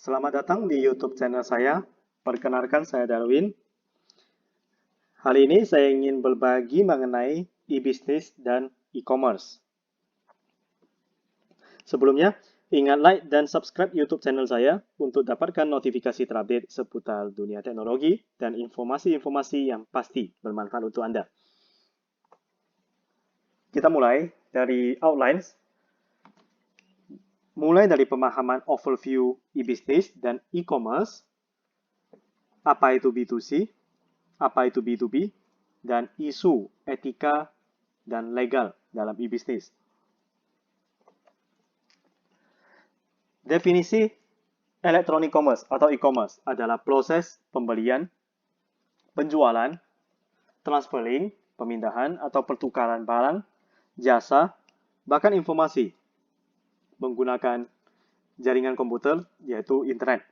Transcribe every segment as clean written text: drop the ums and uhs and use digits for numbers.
Selamat datang di YouTube channel saya. Perkenalkan, saya Darwin. Hari ini saya ingin berbagi mengenai e-business dan e-commerce. Sebelumnya, ingat like dan subscribe YouTube channel saya untuk dapatkan notifikasi terupdate seputar dunia teknologi dan informasi-informasi yang pasti bermanfaat untuk Anda. Kita mulai dari outlines. Mulai dari pemahaman overview e-business dan e-commerce, apa itu B2C, apa itu B2B, dan isu etika dan legal dalam e-business. Definisi electronic commerce atau e-commerce adalah proses pembelian, penjualan, transferring, pemindahan atau pertukaran barang, jasa, bahkan informasi menggunakan jaringan komputer, yaitu internet.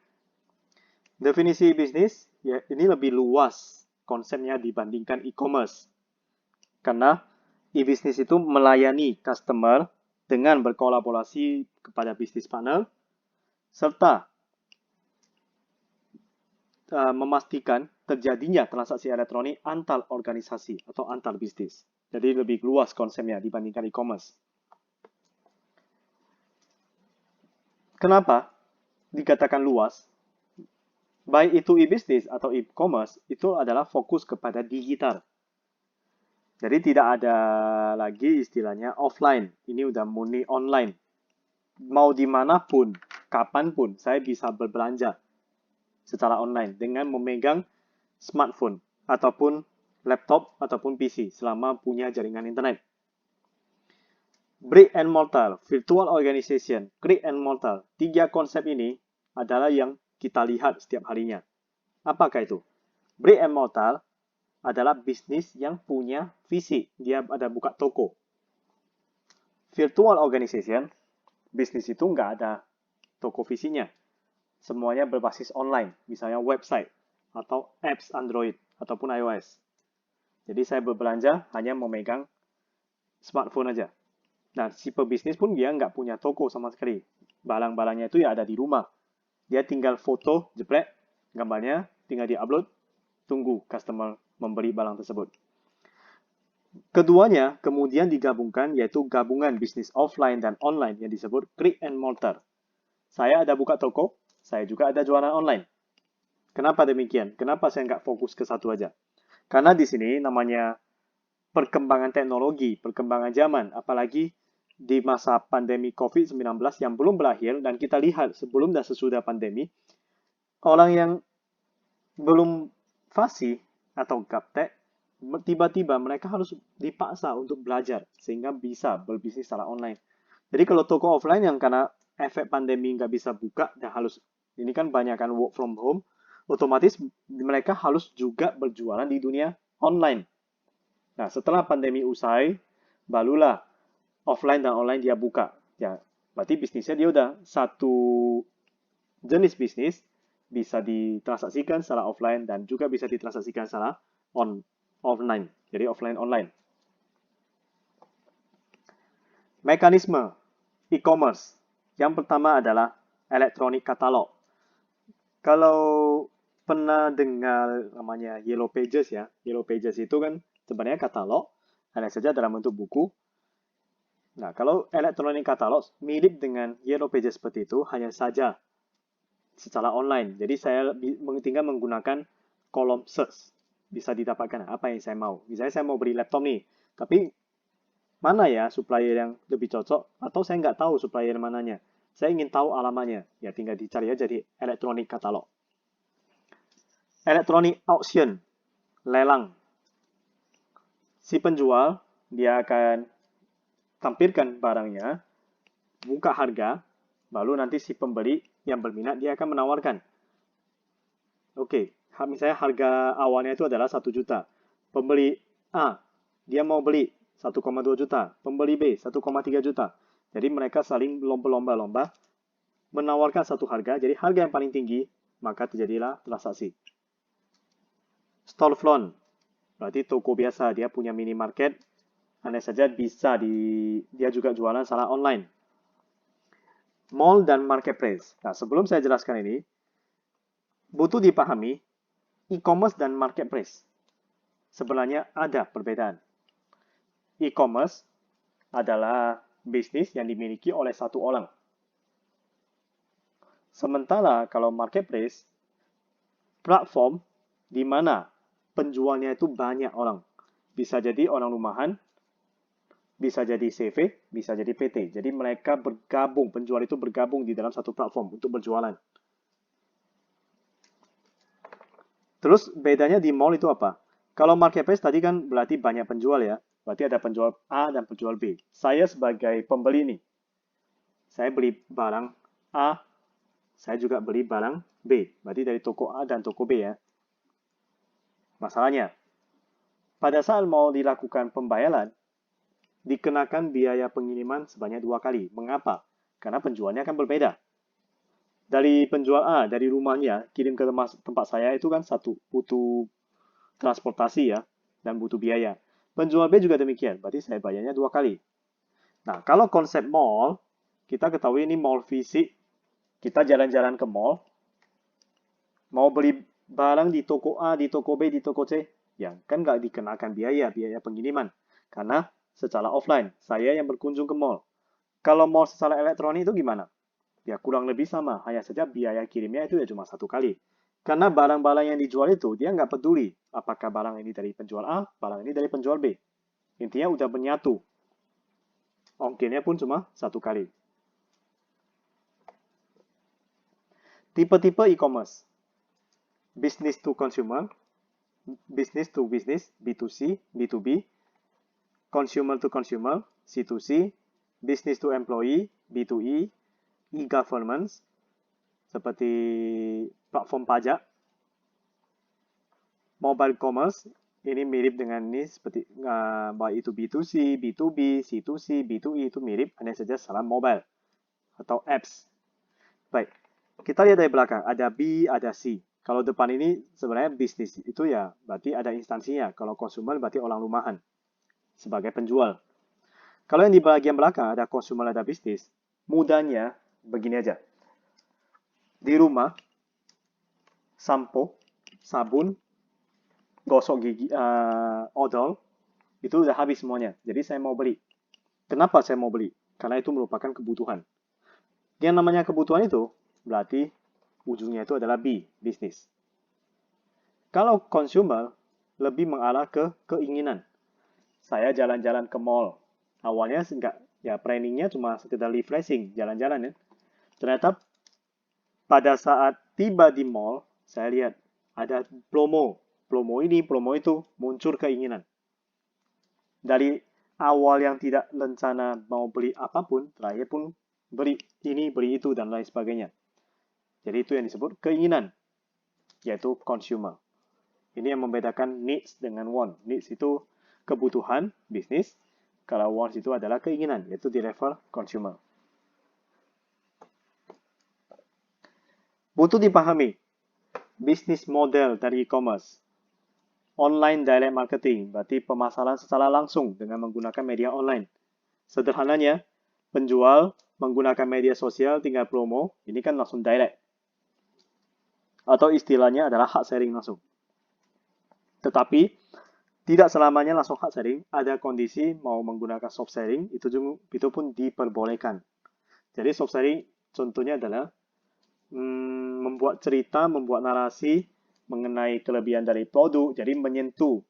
Definisi bisnis, ya, ini lebih luas konsepnya dibandingkan e-commerce. Karena e-business itu melayani customer dengan berkolaborasi kepada bisnis partner, serta memastikan terjadinya transaksi elektronik antar organisasi atau antar bisnis. Jadi lebih luas konsepnya dibandingkan e-commerce. Kenapa dikatakan luas? Baik itu e-business atau e-commerce, itu adalah fokus kepada digital. Jadi tidak ada lagi istilahnya offline. Ini udah murni online. Mau dimanapun, kapanpun, saya bisa berbelanja secara online dengan memegang smartphone ataupun laptop ataupun PC selama punya jaringan internet. Brick and mortar, virtual organization, brick and mortar. 3 konsep ini adalah yang kita lihat setiap harinya. Apakah itu? Brick and mortar adalah bisnis yang punya visi. Dia ada buka toko. Virtual organization, bisnis itu nggak ada toko visinya. Semuanya berbasis online, misalnya website atau apps Android ataupun iOS. Jadi saya berbelanja hanya memegang smartphone aja. Nah, si pebisnis pun dia nggak punya toko sama sekali. Barang-barangnya itu ya ada di rumah. Dia tinggal foto, jeprek, gambarnya, tinggal di-upload, tunggu customer membeli barang tersebut. Keduanya kemudian digabungkan, yaitu gabungan bisnis offline dan online yang disebut brick and mortar. Saya ada buka toko, saya juga ada jualan online. Kenapa demikian? Kenapa saya nggak fokus ke satu aja? Karena di sini namanya perkembangan teknologi, perkembangan zaman, apalagi di masa pandemi COVID-19 yang belum berakhir, dan kita lihat sebelum dan sesudah pandemi, orang yang belum fasih atau gaptek, tiba-tiba mereka harus dipaksa untuk belajar sehingga bisa berbisnis secara online. Jadi kalau toko offline yang karena efek pandemi nggak bisa buka dan harus, ini kan banyak kan work from home, otomatis mereka harus juga berjualan di dunia online. Nah, setelah pandemi usai, barulah offline dan online dia buka. Ya, berarti bisnisnya dia udah satu jenis bisnis bisa ditransaksikan secara offline dan juga bisa ditransaksikan secara online. Jadi offline online. Mekanisme e-commerce. Yang pertama adalah electronic catalog. Kalau pernah dengar namanya Yellow Pages ya, Yellow Pages itu kan sebenarnya katalog, hanya saja dalam bentuk buku. Nah, kalau electronic catalog mirip dengan Yellow Pages seperti itu, hanya saja secara online. Jadi saya tinggal menggunakan kolom search. Bisa didapatkan apa yang saya mau. Misalnya saya mau beli laptop nih, tapi mana ya supplier yang lebih cocok, atau saya nggak tahu supplier mananya. Saya ingin tahu alamatnya. Ya tinggal dicari aja di electronic catalog. Electronic auction, lelang. Si penjual, dia akan tampilkan barangnya, buka harga, lalu nanti si pembeli yang berminat, dia akan menawarkan. Oke, misalnya harga awalnya itu adalah 1 juta. Pembeli A, dia mau beli 1,2 juta. Pembeli B, 1,3 juta. Jadi mereka saling lomba-lomba menawarkan satu harga. Jadi harga yang paling tinggi, maka terjadilah transaksi. Storefront, berarti toko biasa, dia punya minimarket, hanya saja bisa dia juga jualan secara online. Mall dan marketplace. Nah, sebelum saya jelaskan ini, butuh dipahami e-commerce dan marketplace. Sebenarnya ada perbedaan. E-commerce adalah bisnis yang dimiliki oleh satu orang. Sementara kalau marketplace, platform di mana penjualnya itu banyak orang. Bisa jadi orang rumahan, bisa jadi CV, bisa jadi PT. Jadi mereka bergabung, penjual itu bergabung di dalam satu platform untuk berjualan. Terus bedanya di mall itu apa? Kalau marketplace tadi kan berarti banyak penjual ya. Berarti ada penjual A dan penjual B. Saya sebagai pembeli nih, saya beli barang A, saya juga beli barang B. Berarti dari toko A dan toko B ya. Masalahnya, pada saat mau dilakukan pembayaran, dikenakan biaya pengiriman sebanyak 2 kali. Mengapa? Karena penjualnya akan berbeda. Dari penjual A, dari rumahnya, kirim ke tempat saya itu kan satu, butuh transportasi ya, dan butuh biaya. Penjual B juga demikian, berarti saya bayarnya 2 kali. Nah, kalau konsep mall, kita ketahui ini mall fisik, kita jalan-jalan ke mall, mau beli barang di toko A, di toko B, di toko C, ya kan nggak dikenakan biaya pengiriman. Karena secara offline, saya yang berkunjung ke mall. Kalau mall secara elektronik itu gimana? Ya kurang lebih sama, hanya saja biaya kirimnya itu ya cuma 1 kali. Karena barang-barang yang dijual itu dia nggak peduli apakah barang ini dari penjual A, barang ini dari penjual B. Intinya udah menyatu. Ongkirnya pun cuma 1 kali. Tipe-tipe e-commerce. Business to consumer, business to business, B2C, B2B, consumer to consumer, C2C, business to employee, B2E, e-government, seperti platform pajak, mobile commerce, ini mirip dengan ini seperti baik itu B2C, B2B, C2C, B2E itu mirip, hanya saja salah mobile atau apps. Baik, kita lihat dari belakang, ada B, ada C. Kalau depan ini sebenarnya bisnis, itu ya berarti ada instansinya. Kalau konsumen berarti orang rumahan sebagai penjual. Kalau yang di bagian belakang ada konsumen, ada bisnis, mudahnya begini aja. Di rumah, sampo, sabun, gosok gigi, odol, itu udah habis semuanya. Jadi saya mau beli. Kenapa saya mau beli? Karena itu merupakan kebutuhan. Yang namanya kebutuhan itu berarti ujungnya itu adalah B, bisnis. Kalau consumer lebih mengarah ke keinginan. Saya jalan-jalan ke mall. Awalnya enggak, ya planningnya cuma sekedar refreshing, jalan-jalan ya. Ternyata pada saat tiba di mall, saya lihat ada promo. Promo ini, promo itu, muncul keinginan. Dari awal yang tidak rencana mau beli apapun, terakhir pun beli ini, beli itu, dan lain sebagainya. Jadi itu yang disebut keinginan, yaitu consumer. Ini yang membedakan needs dengan want. Needs itu kebutuhan bisnis, kalau wants itu adalah keinginan, yaitu di level consumer. Butuh dipahami bisnis model dari e-commerce. Online direct marketing, berarti pemasaran secara langsung dengan menggunakan media online. Sederhananya, penjual menggunakan media sosial tinggal promo, ini kan langsung direct. Atau istilahnya adalah hard sharing langsung. Tetapi, tidak selamanya langsung hard sharing, ada kondisi mau menggunakan soft sharing, itu pun diperbolehkan. Jadi soft sharing contohnya adalah membuat cerita, membuat narasi mengenai kelebihan dari produk, jadi menyentuh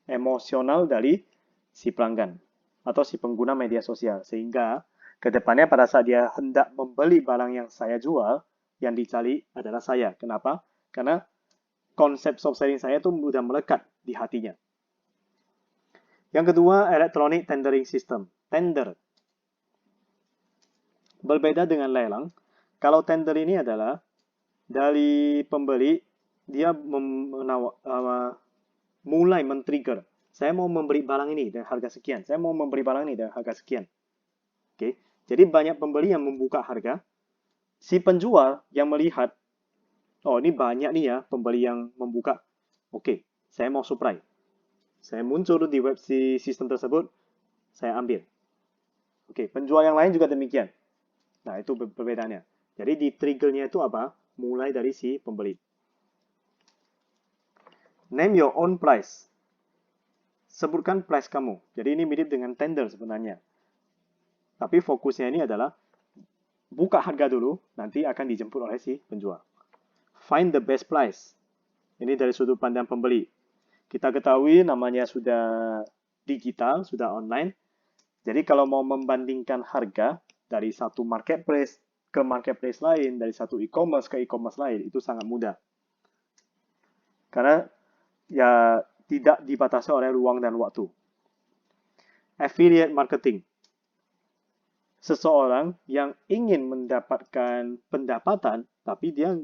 emosional dari si pelanggan atau si pengguna media sosial. Sehingga kedepannya pada saat dia hendak membeli barang yang saya jual, yang dicari adalah saya. Kenapa? Karena konsep soft selling saya itu sudah melekat di hatinya. Yang kedua, electronic tendering system. Tender. Berbeda dengan lelang. Kalau tender ini adalah dari pembeli, dia mulai men-trigger. Saya mau membeli barang ini dengan harga sekian. Saya mau membeli barang ini dengan harga sekian. Oke. Jadi banyak pembeli yang membuka harga. Si penjual yang melihat, oh ini banyak nih ya pembeli yang membuka. Oke, saya mau supply. Saya muncul di web si sistem tersebut, saya ambil. Oke, penjual yang lain juga demikian. Nah, itu perbedaannya. Jadi di triggernya itu apa? Mulai dari si pembeli. Name your own price. Sebutkan price kamu. Jadi ini mirip dengan tender sebenarnya. Tapi fokusnya ini adalah buka harga dulu, nanti akan dijemput oleh si penjual. Find the best price. Ini dari sudut pandang pembeli. Kita ketahui namanya sudah digital, sudah online. Jadi kalau mau membandingkan harga dari satu marketplace ke marketplace lain, dari satu e-commerce ke e-commerce lain, itu sangat mudah. Karena ya tidak dibatasi oleh ruang dan waktu. Affiliate marketing. Seseorang yang ingin mendapatkan pendapatan, tapi dia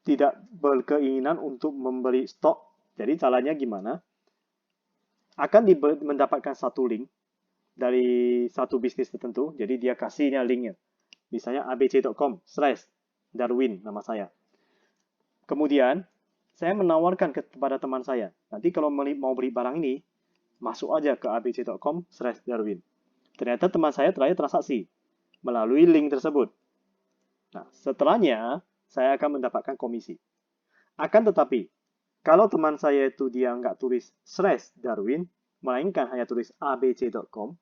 tidak berkeinginan untuk membeli stok. Jadi caranya gimana? Akan mendapatkan satu link dari satu bisnis tertentu. Jadi dia kasihnya linknya. Misalnya abc.com/Darwin nama saya. Kemudian saya menawarkan kepada teman saya. Nanti kalau mau beli barang ini, masuk aja ke abc.com/Darwin. Ternyata teman saya terakhir transaksi melalui link tersebut. Nah, setelahnya saya akan mendapatkan komisi. Akan tetapi, kalau teman saya itu dia nggak tulis /Darwin, melainkan hanya tulis abc.com,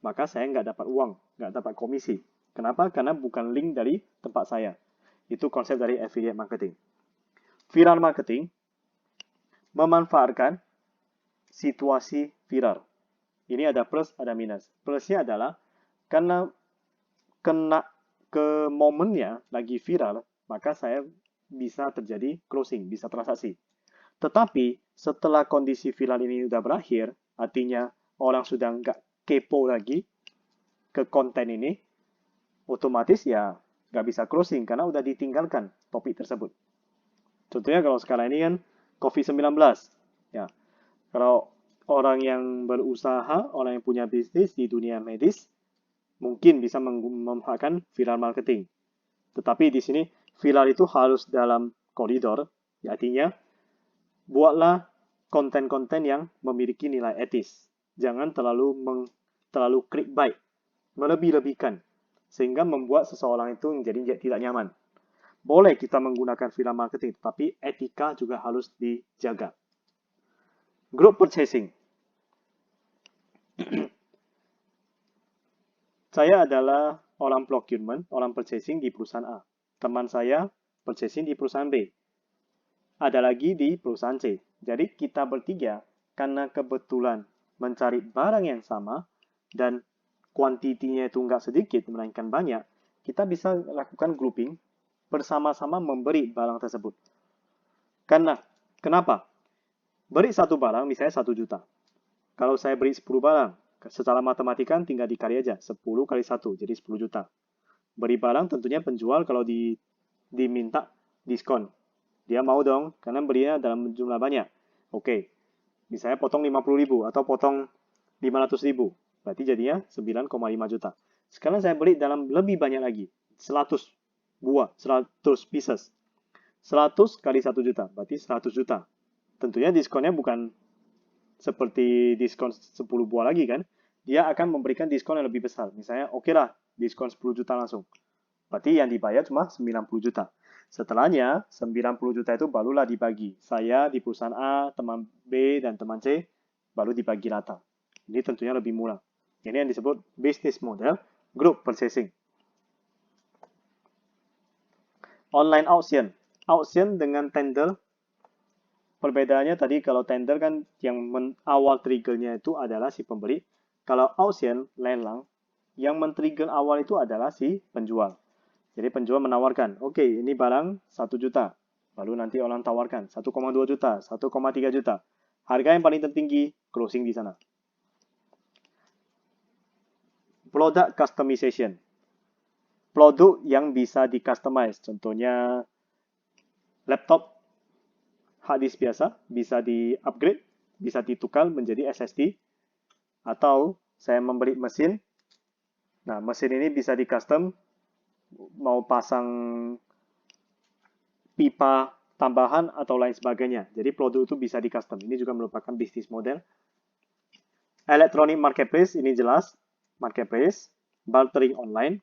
maka saya nggak dapat uang, nggak dapat komisi. Kenapa? Karena bukan link dari tempat saya. Itu konsep dari affiliate marketing. Viral marketing memanfaatkan situasi viral. Ini ada plus, ada minus. Plusnya adalah karena kena ke momennya lagi viral, maka saya bisa terjadi closing, bisa transaksi. Tetapi setelah kondisi viral ini sudah berakhir, artinya orang sudah nggak kepo lagi ke konten ini, otomatis ya nggak bisa closing karena udah ditinggalkan topik tersebut. Contohnya kalau sekarang ini kan COVID-19. Ya, kalau orang yang berusaha, orang yang punya bisnis di dunia medis, mungkin bisa memanfaatkan viral marketing. Tetapi di sini viral itu harus dalam koridor, artinya buatlah konten-konten yang memiliki nilai etis. Jangan terlalu clickbait, melebih-lebihkan, sehingga membuat seseorang itu menjadi tidak nyaman. Boleh kita menggunakan viral marketing, tapi etika juga harus dijaga. Group purchasing. Saya adalah orang procurement, orang purchasing di perusahaan A. Teman saya purchasing di perusahaan B. Ada lagi di perusahaan C. Jadi kita bertiga, karena kebetulan mencari barang yang sama, dan kuantitinya itu nggak sedikit, melainkan banyak, kita bisa lakukan grouping, bersama-sama memberi barang tersebut. Kenapa? Beri satu barang, misalnya 1 juta. Kalau saya beri 10 barang, secara matematika tinggal dikali aja, 10 kali 1, jadi 10 juta. Beri barang tentunya penjual kalau diminta diskon. Dia mau dong, karena belinya dalam jumlah banyak. Oke, misalnya potong 50.000 atau potong 500.000. Berarti jadinya 9,5 juta. Sekarang saya beli dalam lebih banyak lagi, 100 buah, 100 pieces. 100 kali 1 juta, berarti 100 juta. Tentunya diskonnya bukan seperti diskon 10 buah lagi kan. Dia akan memberikan diskon yang lebih besar. Misalnya, oke lah, diskon 10 juta langsung. Berarti yang dibayar cuma 90 juta. Setelahnya, 90 juta itu barulah dibagi. Saya di perusahaan A, teman B, dan teman C, baru dibagi rata. Ini tentunya lebih murah. Ini yang disebut business model group purchasing. Online auction. Auction dengan tender. Perbedaannya tadi kalau tender kan yang awal triggernya itu adalah si pembeli. Kalau auction, lelang, yang men-trigger awal itu adalah si penjual. Jadi penjual menawarkan, oke, ini barang 1 juta. Lalu nanti orang tawarkan 1,2 juta, 1,3 juta. Harga yang paling tertinggi, closing di sana. Product customization. Produk yang bisa di-customize. Contohnya laptop, hard disk biasa, bisa di-upgrade, bisa ditukar menjadi SSD. Atau saya membeli mesin. Nah, mesin ini bisa di-custom, mau pasang pipa tambahan atau lain sebagainya. Jadi produk itu bisa di-custom. Ini juga merupakan bisnis model. Electronic marketplace, ini jelas. Marketplace. bartering online,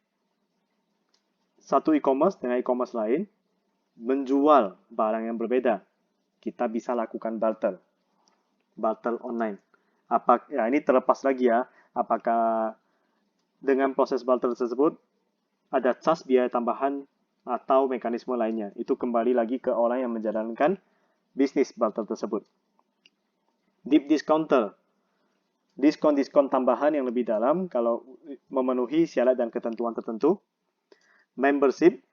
satu e-commerce dengan e-commerce lain, menjual barang yang berbeda. Kita bisa lakukan barter online. Ya, ini terlepas lagi ya, apakah dengan proses barter tersebut ada charge biaya tambahan atau mekanisme lainnya. Itu kembali lagi ke orang yang menjalankan bisnis barter tersebut. Deep discounter. Diskon-diskon tambahan yang lebih dalam kalau memenuhi syarat dan ketentuan tertentu. Membership.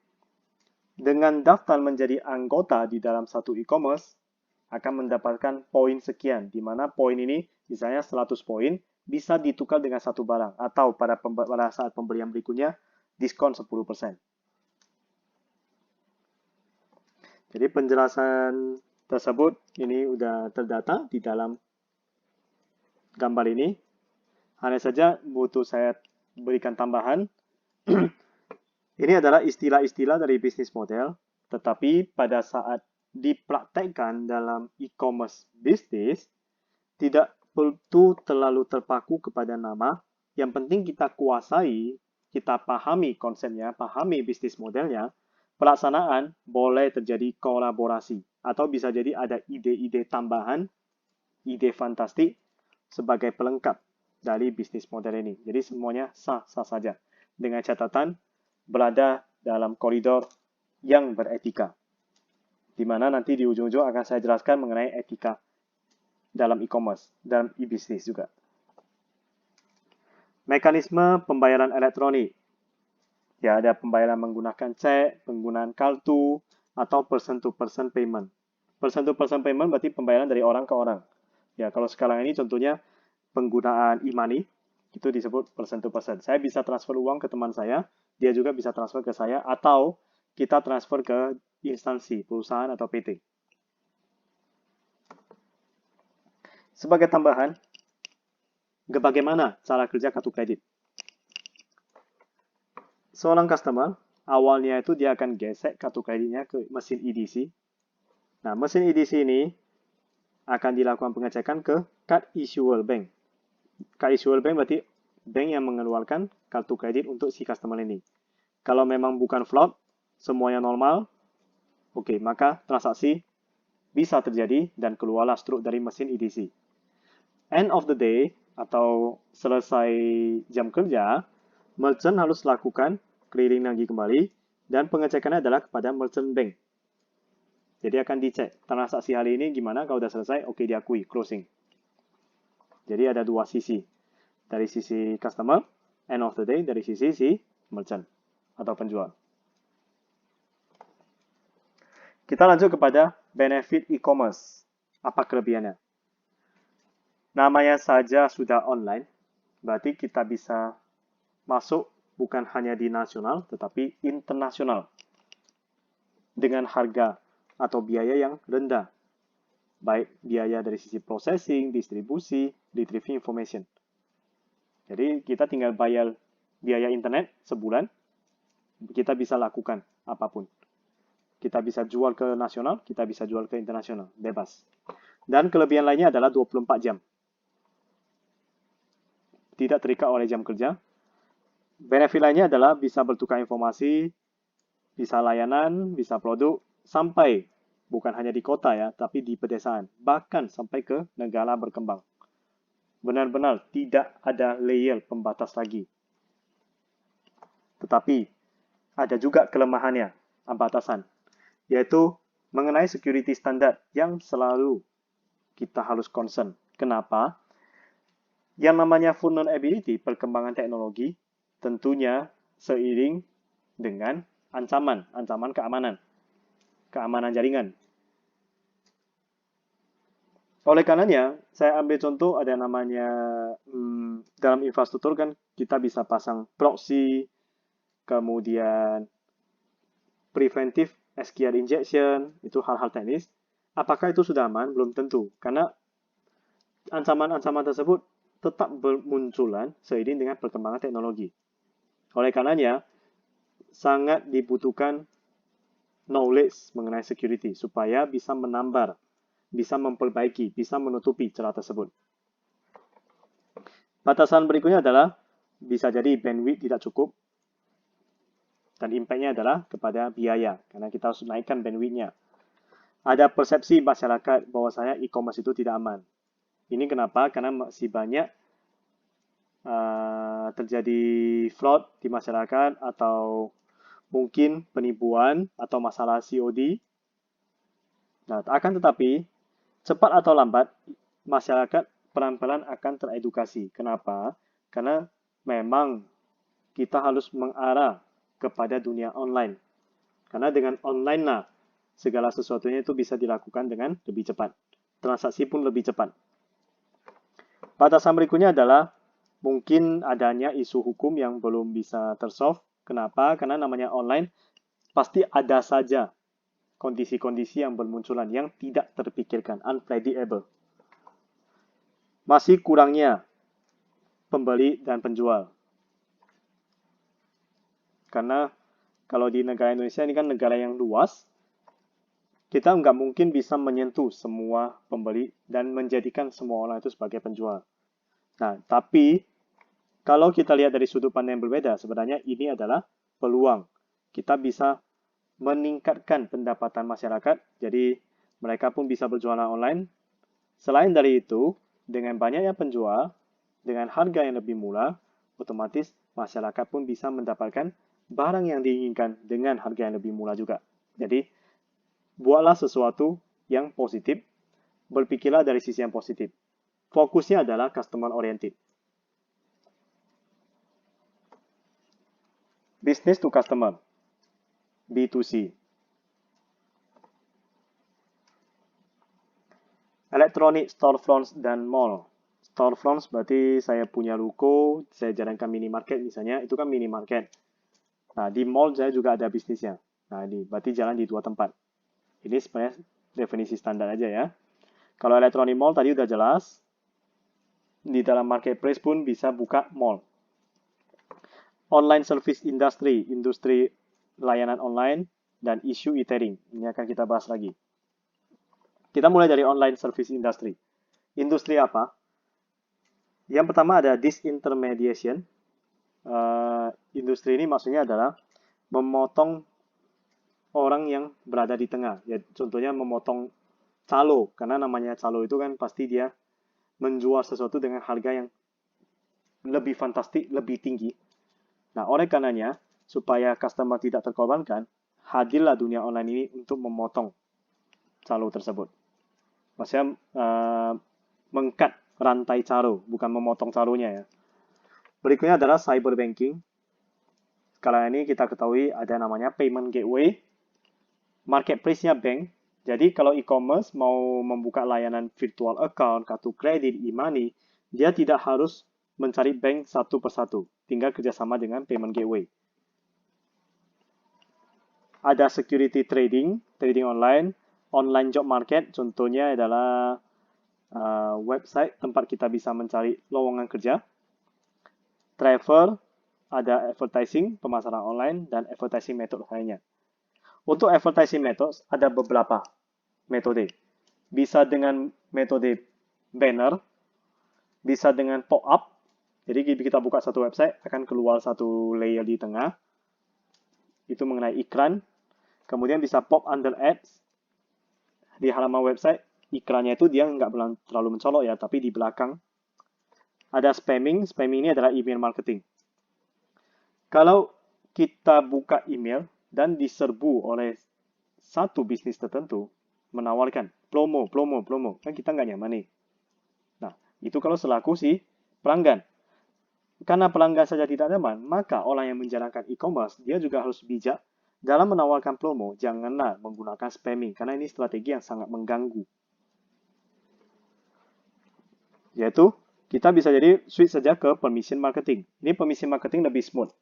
Dengan daftar menjadi anggota di dalam satu e-commerce, akan mendapatkan poin sekian, di mana poin ini misalnya 100 poin bisa ditukar dengan satu barang atau pada saat pembelian berikutnya diskon 10%. Jadi penjelasan tersebut ini sudah terdata di dalam gambar ini. Hanya saja butuh saya berikan tambahan. Ini adalah istilah-istilah dari bisnis model, tetapi pada saat dipraktekkan dalam e-commerce bisnis, tidak perlu terlalu terpaku kepada nama. Yang penting kita kuasai, kita pahami konsepnya, pahami bisnis modelnya. Pelaksanaan boleh terjadi kolaborasi, atau bisa jadi ada ide-ide tambahan, ide fantastik sebagai pelengkap dari bisnis model ini. Jadi semuanya sah-sah saja, dengan catatan berada dalam koridor yang beretika. Di mana nanti di ujung-ujung akan saya jelaskan mengenai etika dalam e-commerce, dalam e-business juga. Mekanisme pembayaran elektronik. Ya, ada pembayaran menggunakan cek, penggunaan kartu, atau person-to-person payment. Person-to-person payment berarti pembayaran dari orang ke orang. Ya, kalau sekarang ini contohnya penggunaan e-money, itu disebut person-to-person. Saya bisa transfer uang ke teman saya, dia juga bisa transfer ke saya, atau kita transfer ke instansi, perusahaan, atau PT. Sebagai tambahan, bagaimana cara kerja kartu kredit? Seorang customer, awalnya itu dia akan gesek kartu kreditnya ke mesin EDC. Nah, mesin EDC ini akan dilakukan pengecekan ke card issuer bank. Card issuer bank berarti bank yang mengeluarkan kartu kredit untuk si customer ini. Kalau memang bukan fraud, semuanya normal, oke, maka transaksi bisa terjadi dan keluarlah struk dari mesin EDC. End of the day, atau selesai jam kerja, merchant harus lakukan clearing lagi kembali, dan pengecekannya adalah kepada merchant bank. Jadi akan dicek, transaksi hari ini gimana, kalau sudah selesai, oke diakui, closing. Jadi ada dua sisi. Dari sisi customer, end of the day, dari sisi si merchant atau penjual. Kita lanjut kepada benefit e-commerce. Apa kelebihannya? Namanya saja sudah online, berarti kita bisa masuk bukan hanya di nasional, tetapi internasional. Dengan harga atau biaya yang rendah. Baik biaya dari sisi processing, distribusi, retrieving information. Jadi kita tinggal bayar biaya internet sebulan, kita bisa lakukan apapun. Kita bisa jual ke nasional, kita bisa jual ke internasional, bebas. Dan kelebihan lainnya adalah 24 jam. Tidak terikat oleh jam kerja. Benefit lainnya adalah bisa bertukar informasi, bisa layanan, bisa produk, sampai bukan hanya di kota ya, tapi di pedesaan, bahkan sampai ke negara berkembang. Benar-benar tidak ada layer pembatas lagi. Tetapi ada juga kelemahannya, batasan, yaitu mengenai security standard yang selalu kita harus concern. Kenapa? Yang namanya vulnerability, perkembangan teknologi, tentunya seiring dengan ancaman keamanan jaringan. Oleh karenanya, saya ambil contoh ada namanya dalam infrastruktur kan kita bisa pasang proxy, kemudian preventive SQL injection, itu hal-hal teknis. Apakah itu sudah aman? Belum tentu, karena ancaman-ancaman tersebut tetap bermunculan seiring dengan perkembangan teknologi. Oleh karenanya, sangat dibutuhkan knowledge mengenai security supaya bisa menambah, bisa memperbaiki, bisa menutupi celah tersebut. Batasan berikutnya adalah bisa jadi bandwidth tidak cukup, dan impact-nya adalah kepada biaya, karena kita harus naikkan bandwidth-nya. Ada persepsi masyarakat bahwasanya e-commerce itu tidak aman. Ini kenapa? Karena masih banyak terjadi fraud di masyarakat, atau mungkin penipuan atau masalah COD. Nah, akan tetapi, cepat atau lambat, masyarakat pelan-pelan akan teredukasi. Kenapa? Karena memang kita harus mengarah kepada dunia online. Karena dengan online lah, segala sesuatunya itu bisa dilakukan dengan lebih cepat. Transaksi pun lebih cepat. Batasan berikutnya adalah mungkin adanya isu hukum yang belum bisa tersolve. Kenapa? Karena namanya online, pasti ada saja kondisi-kondisi yang bermunculan yang tidak terpikirkan, unpredictable. Masih kurangnya pembeli dan penjual. Karena kalau di negara Indonesia ini kan negara yang luas, kita nggak mungkin bisa menyentuh semua pembeli dan menjadikan semua orang itu sebagai penjual. Nah, tapi kalau kita lihat dari sudut pandang yang berbeda, sebenarnya ini adalah peluang. Kita bisa meningkatkan pendapatan masyarakat, jadi mereka pun bisa berjualan online. Selain dari itu, dengan banyaknya penjual, dengan harga yang lebih murah, otomatis masyarakat pun bisa mendapatkan barang yang diinginkan dengan harga yang lebih murah juga. Jadi, buatlah sesuatu yang positif, berpikirlah dari sisi yang positif. Fokusnya adalah customer oriented. Business to customer, B2C. Electronic storefronts dan mall. Storefronts berarti saya punya ruko, saya jalankan minimarket misalnya, itu kan minimarket. Nah, di mall saya juga ada bisnisnya. Nah, ini berarti jalan di dua tempat. Ini sebenarnya definisi standar aja ya. Kalau electronic mall tadi udah jelas. Di dalam marketplace pun bisa buka mall. Online service industry, industri layanan online, dan isu e-tailing. Ini akan kita bahas lagi. Kita mulai dari online service industry. Industri apa? Yang pertama ada disintermediation. Industri ini maksudnya adalah memotong orang yang berada di tengah. Ya, contohnya memotong calo, karena namanya calo itu kan pasti dia menjual sesuatu dengan harga yang lebih fantastik, lebih tinggi. Nah, oleh karenanya, supaya customer tidak terkorbankan, hadirlah dunia online ini untuk memotong calo tersebut. Maksudnya mengkat rantai calo, bukan memotong calonya ya. Berikutnya adalah cyber banking. Sekarang ini kita ketahui ada namanya payment gateway, marketplace-nya bank. Jadi kalau e-commerce mau membuka layanan virtual account, kartu kredit, e-money, dia tidak harus mencari bank satu persatu, tinggal kerjasama dengan payment gateway. Ada security trading, trading online, online job market, contohnya adalah website tempat kita bisa mencari lowongan kerja. Travel, ada advertising, pemasaran online, dan advertising method lainnya. Untuk advertising methods, ada beberapa metode. Bisa dengan metode banner, bisa dengan pop-up. Jadi kita buka satu website, akan keluar satu layer di tengah. Itu mengenai iklan. Kemudian bisa pop under ads. Di halaman website, iklannya itu dia nggak terlalu mencolok ya, tapi di belakang. Ada spamming. Spamming ini adalah email marketing. Kalau kita buka email dan diserbu oleh satu bisnis tertentu, menawarkan promo, kan kita nggak nyaman nih. Nah, itu kalau selaku si pelanggan. Karena pelanggan saja tidak nyaman, maka orang yang menjalankan e-commerce, dia juga harus bijak dalam menawarkan promo. Janganlah menggunakan spamming, karena ini strategi yang sangat mengganggu. Yaitu, kita bisa jadi switch saja ke permission marketing. Ini permission marketing lebih smooth.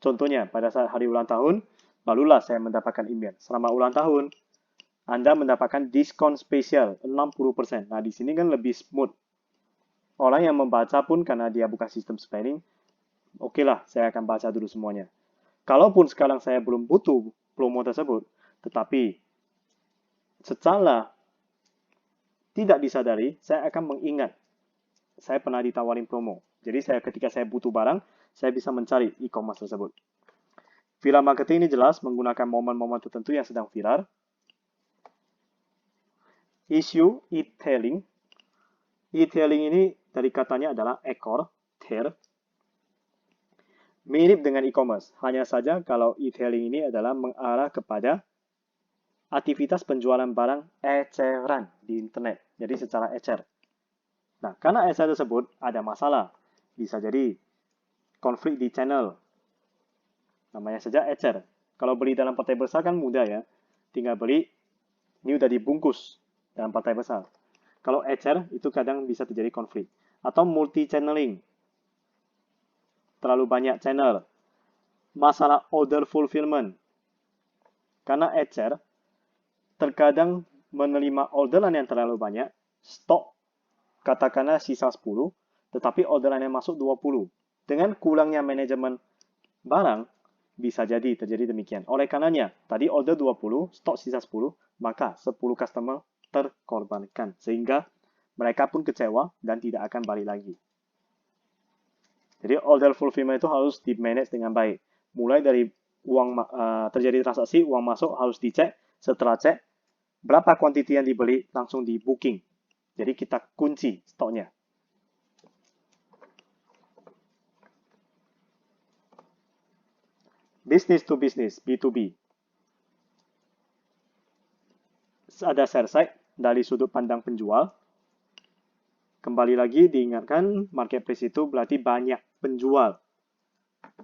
Contohnya, pada saat hari ulang tahun, barulah saya mendapatkan email. Selama ulang tahun, Anda mendapatkan diskon spesial 60%. Nah, di sini kan lebih smooth. Orang yang membaca pun karena dia bukan sistem spamming, oke lah, saya akan baca dulu semuanya. Kalaupun sekarang saya belum butuh promo tersebut, tetapi secara tidak disadari, saya akan mengingat saya pernah ditawarin promo. Jadi ketika saya butuh barang, saya bisa mencari e-commerce tersebut. Viral marketing ini jelas menggunakan momen-momen tertentu yang sedang viral. Isu e-tailing. E-tailing ini dari katanya adalah ekor, tail. Mirip dengan e-commerce, hanya saja kalau e-tailing ini adalah mengarah kepada aktivitas penjualan barang eceran di internet, jadi secara ecer. Nah, karena ecer tersebut ada masalah, bisa jadi konflik di channel, namanya saja ecer. Kalau beli dalam partai besar kan mudah ya, tinggal beli, ini udah dibungkus dalam partai besar. Kalau ecer, itu kadang bisa terjadi konflik. Atau multi-channeling, terlalu banyak channel. Masalah order fulfillment. Karena ecer, terkadang menerima orderan yang terlalu banyak, stok katakanlah sisa 10, tetapi orderan yang masuk 20. Dengan kurangnya manajemen barang, bisa jadi terjadi demikian. Oleh karenanya, tadi order 20, stok sisa 10, maka 10 customer terkorbankan. Sehingga mereka pun kecewa dan tidak akan balik lagi. Jadi order fulfillment itu harus di-manage dengan baik. Mulai dari terjadi transaksi, uang masuk harus dicek. Setelah cek, berapa kuantiti yang dibeli langsung di booking. Jadi kita kunci stoknya. Business to business, B2B. Ada share side dari sudut pandang penjual. Kembali lagi diingatkan, marketplace itu berarti banyak penjual.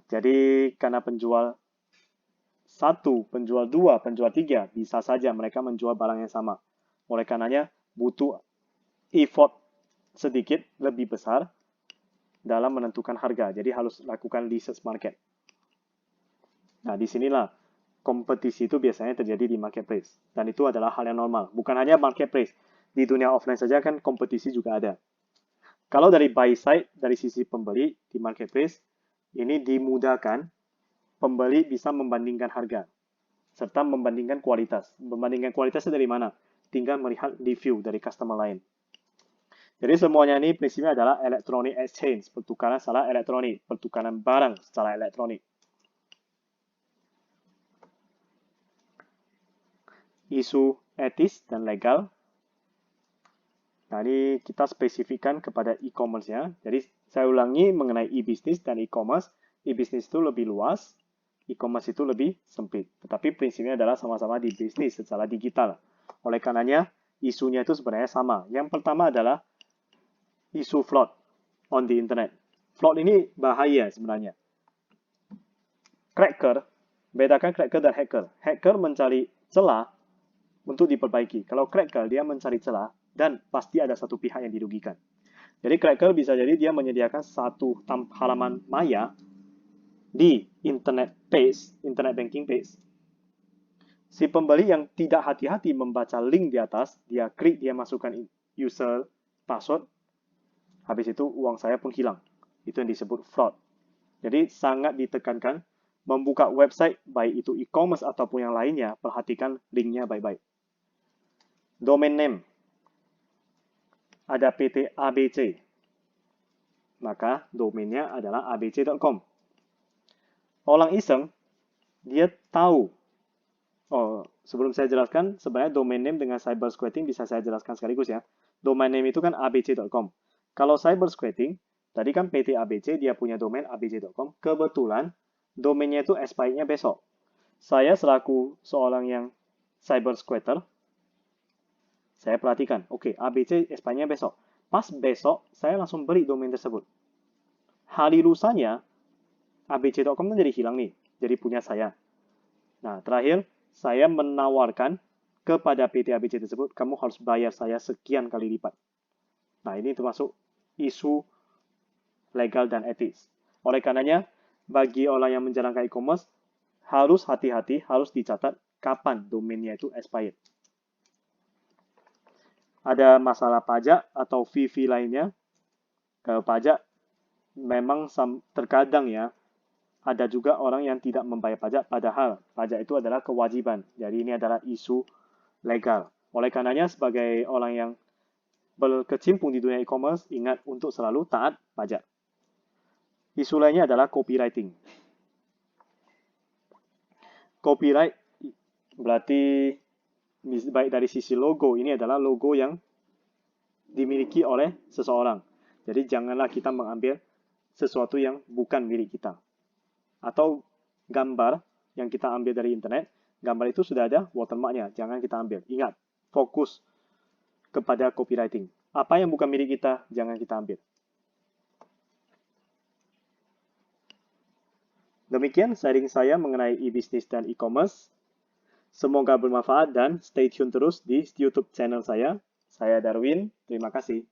Jadi karena penjual 1, penjual 2, penjual 3, bisa saja mereka menjual barang yang sama. Oleh karenanya, butuh effort sedikit lebih besar dalam menentukan harga. Jadi harus lakukan research market. Nah, disinilah kompetisi itu biasanya terjadi di marketplace. Dan itu adalah hal yang normal. Bukan hanya marketplace. Di dunia offline saja kan kompetisi juga ada. Kalau dari buy side, dari sisi pembeli di marketplace, ini dimudahkan pembeli bisa membandingkan harga serta membandingkan kualitas. Membandingkan kualitasnya dari mana? Tinggal melihat review dari customer lain. Jadi semuanya ini prinsipnya adalah electronic exchange, pertukaran secara elektronik, pertukaran barang secara elektronik. Isu etis dan legal. Nah, ini kita spesifikkan kepada e-commerce-nya. Jadi saya ulangi mengenai e-business dan e-commerce. E-business itu lebih luas, e-commerce itu lebih sempit. Tetapi prinsipnya adalah sama-sama di bisnis secara digital. Oleh karenanya, isunya itu sebenarnya sama. Yang pertama adalah isu fraud on the internet. Fraud ini bahaya sebenarnya. Cracker, bedakan cracker dan hacker. Hacker mencari celah untuk diperbaiki. Kalau cracker, dia mencari celah dan pasti ada satu pihak yang dirugikan. Jadi cracker bisa jadi dia menyediakan satu halaman maya di internet banking page. Si pembeli yang tidak hati-hati membaca link di atas, dia klik, dia masukkan user, password, habis itu uang saya pun hilang. Itu yang disebut fraud. Jadi sangat ditekankan membuka website, baik itu e-commerce ataupun yang lainnya, perhatikan linknya baik-baik. Domain name. Ada PT ABC. Maka domainnya adalah abc.com. Orang iseng, dia tahu. Oh, sebelum saya jelaskan, sebenarnya domain name dengan cyber squatting bisa saya jelaskan sekaligus ya. Domain name itu kan abc.com. Kalau cyber squatting, tadi kan PT ABC, dia punya domain abc.com. Kebetulan, domainnya itu expire-nya besok. Saya selaku seorang yang cyber squatter, saya perhatikan, oke, ABC expire-nya besok. Pas besok, saya langsung beli domain tersebut. Hari lusanya, abc.com kan jadi hilang nih, jadi punya saya. Nah, terakhir, saya menawarkan kepada PT ABC tersebut, kamu harus bayar saya sekian kali lipat. Nah, ini termasuk isu legal dan etis. Oleh karenanya, bagi orang yang menjalankan e-commerce, harus hati-hati, harus dicatat kapan domainnya itu expired. Ada masalah pajak atau fee lainnya. Kalau pajak, memang terkadang ya, ada juga orang yang tidak membayar pajak, padahal pajak itu adalah kewajiban. Jadi ini adalah isu legal. Oleh karenanya, sebagai orang yang berkecimpung di dunia e-commerce, ingat untuk selalu taat pajak. Isu lainnya adalah copywriting. Copyright berarti baik dari sisi logo, ini adalah logo yang dimiliki oleh seseorang. Jadi janganlah kita mengambil sesuatu yang bukan milik kita. Atau gambar yang kita ambil dari internet, gambar itu sudah ada watermarknya, jangan kita ambil. Ingat, fokus kepada copywriting. Apa yang bukan milik kita, jangan kita ambil. Demikian sharing saya mengenai e-business dan e-commerce. Semoga bermanfaat dan stay tune terus di YouTube channel saya. Saya Darwin, terima kasih.